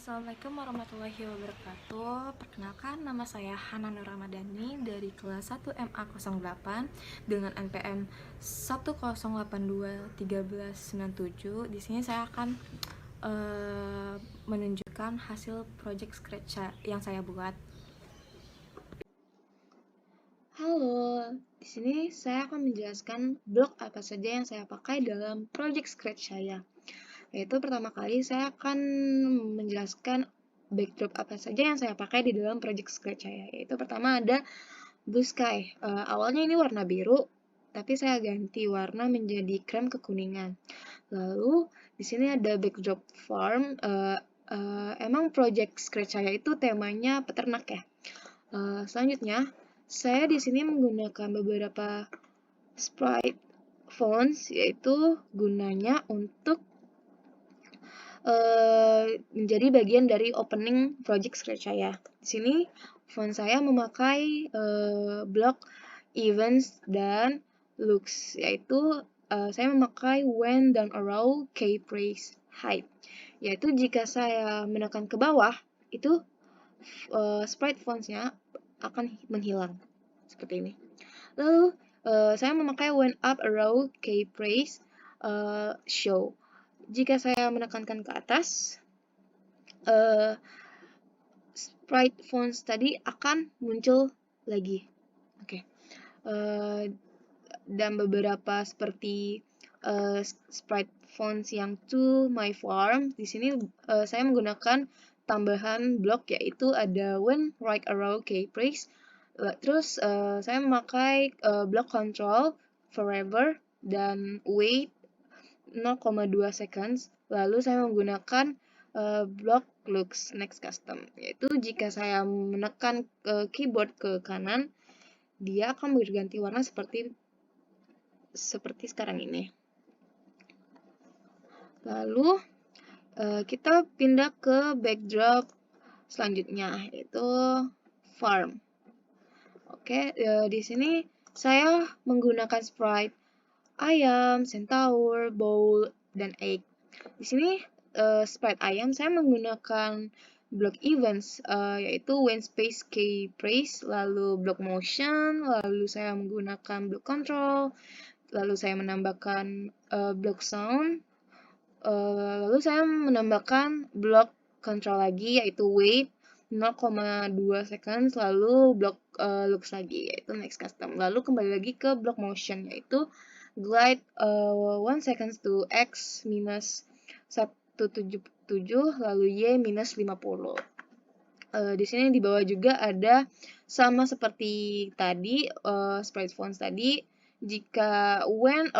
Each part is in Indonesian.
Assalamualaikum warahmatullahi wabarakatuh. Perkenalkan, nama saya Hana Nur Ramadhani dari kelas 1 MA08 dengan NPM 1082397. Di sini saya akan menunjukkan hasil project Scratch yang saya buat. Halo, di sini saya akan menjelaskan blok apa saja yang saya pakai dalam project Scratch saya. Yaitu pertama kali saya akan menjelaskan backdrop apa saja yang saya pakai di dalam project Scratch saya. Yaitu pertama ada blue sky. Awalnya ini warna biru, tapi saya ganti warna menjadi krem kekuningan. Lalu di sini ada backdrop farm. Emang project Scratch saya itu temanya peternak ya. Selanjutnya saya di sini menggunakan beberapa sprite fonts, yaitu gunanya untuk menjadi bagian dari opening project Scratch saya. Di sini font saya memakai blok events dan looks, yaitu saya memakai when down arrow keypress height, yaitu jika saya menekan ke bawah itu sprite fontsnya akan menghilang seperti ini. Lalu saya memakai when up arrow keypress show. Jika saya menekankan ke atas, sprite fonts tadi akan muncul lagi. Oke. Dan beberapa seperti sprite fonts yang to my farm, di sini saya menggunakan tambahan blok, yaitu ada when right arrow keypress. Terus saya memakai block control forever dan wait 0,2 seconds. Lalu saya menggunakan block looks next custom, yaitu jika saya menekan keyboard ke kanan, dia akan berganti warna seperti sekarang ini. Lalu kita pindah ke backdrop selanjutnya, yaitu farm. Oke, di sini saya menggunakan sprite ayam, centaur, bowl, dan egg. Di sini sprite ayam saya menggunakan block events, yaitu when space keypress, lalu block motion, lalu saya menggunakan block control, lalu saya menambahkan block sound, lalu saya menambahkan block control lagi, yaitu wait 0,2 seconds, lalu block looks lagi, yaitu next custom. Lalu kembali lagi ke block motion, yaitu glide 1 seconds to x minus 177, lalu y minus 50. Di sini di bawah juga ada sama seperti tadi, sprite fonts tadi, jika when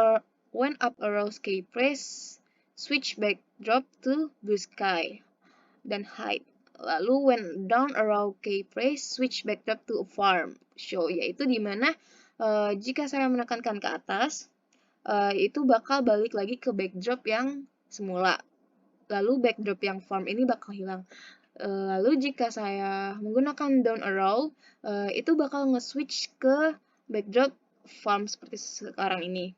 up arrow keypress, switch backdrop to blue sky dan height. Lalu when down arrow keypress, switch backdrop to farm show, yaitu dimana jika saya menekankan ke atas, itu bakal balik lagi ke backdrop yang semula. Lalu backdrop yang farm ini bakal hilang. Lalu jika saya menggunakan down arrow, itu bakal nge-switch ke backdrop farm seperti sekarang ini.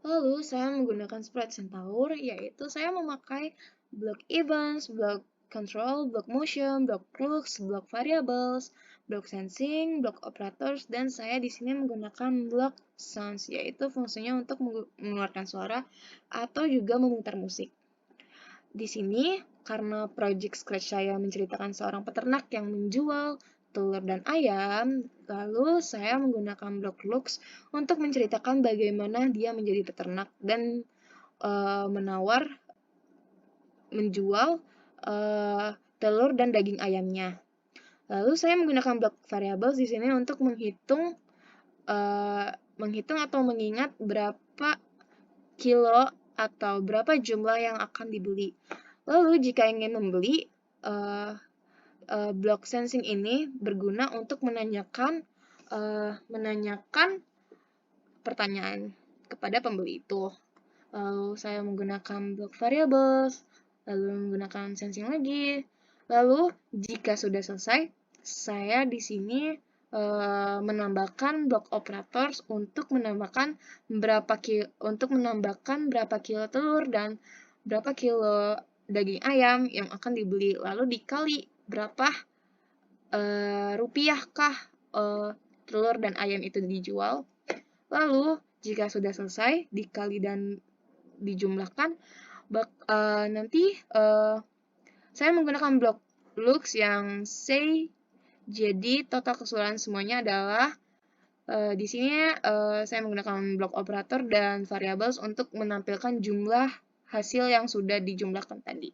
Lalu saya menggunakan sprite centaur, yaitu saya memakai block events, block control, block motion, block looks, block variables, block sensing, block operators, dan saya di sini menggunakan block sounds, yaitu fungsinya untuk mengeluarkan suara atau juga memutar musik. Di sini, karena project Scratch saya menceritakan seorang peternak yang menjual telur dan ayam, lalu saya menggunakan block looks untuk menceritakan bagaimana dia menjadi peternak dan menjual telur dan daging ayamnya. Lalu saya menggunakan block variables di sini untuk menghitung atau mengingat berapa kilo atau berapa jumlah yang akan dibeli. Lalu jika ingin membeli, block sensing ini berguna untuk menanyakan pertanyaan kepada pembeli itu. Lalu saya menggunakan block variables, lalu menggunakan sensing lagi. Lalu jika sudah selesai, saya di sini menambahkan block operators untuk menambahkan berapa kilo telur dan berapa kilo daging ayam yang akan dibeli, lalu dikali berapa rupiah kah telur dan ayam itu dijual. Lalu jika sudah selesai dikali dan dijumlahkan, nanti saya menggunakan blok looks yang say. Jadi total keseluruhan semuanya adalah di sini saya menggunakan blok operator dan variables untuk menampilkan jumlah hasil yang sudah dijumlahkan tadi.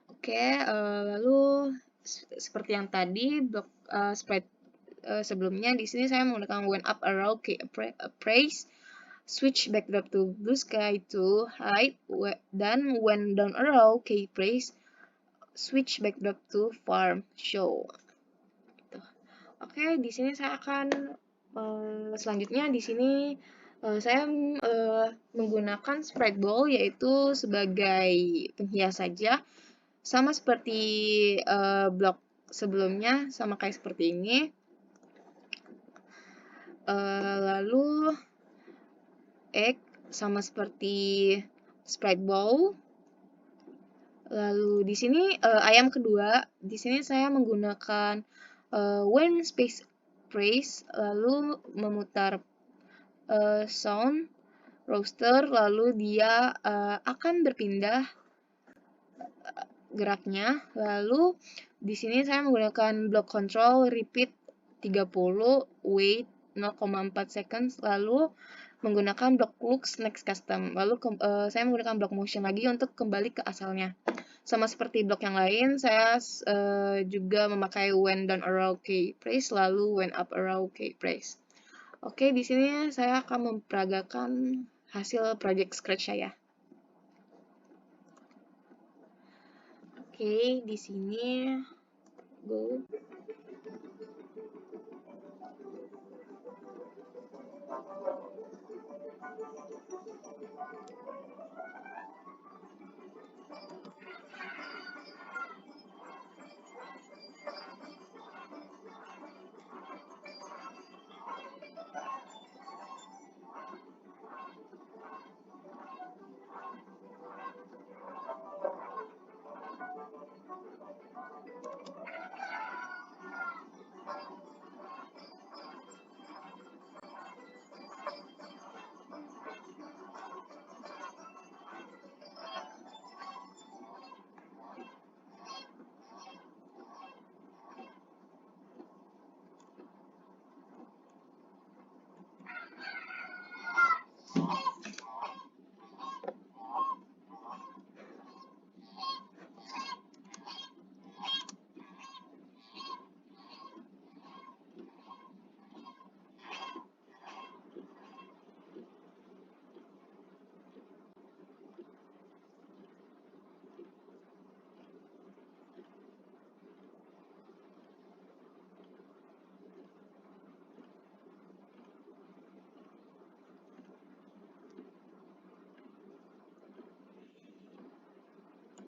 Oke, lalu seperti yang tadi blok spread sebelumnya, di sini saya menggunakan when up arrow key appraise, switch backdrop to blue sky to hide, dan when down arrow key appraise, switch backdrop to farm show. Oke, di sini saya akan selanjutnya di sini saya menggunakan sprite ball yaitu sebagai penghias saja, sama seperti blok sebelumnya, sama kayak seperti ini. Lalu egg sama seperti sprite ball. Lalu di sini ayam kedua, di sini saya menggunakan when space phrase, lalu memutar sound roster, lalu dia akan berpindah geraknya. Lalu di sini saya menggunakan block control repeat 30 wait 0,4 seconds, lalu menggunakan block looks next custom. Lalu saya menggunakan block motion lagi untuk kembali ke asalnya. Sama seperti blok yang lain, saya juga memakai when down arrow key press, lalu when up arrow key press. Oke, di sini saya akan memperagakan hasil project Scratch saya. Oke, di sini go.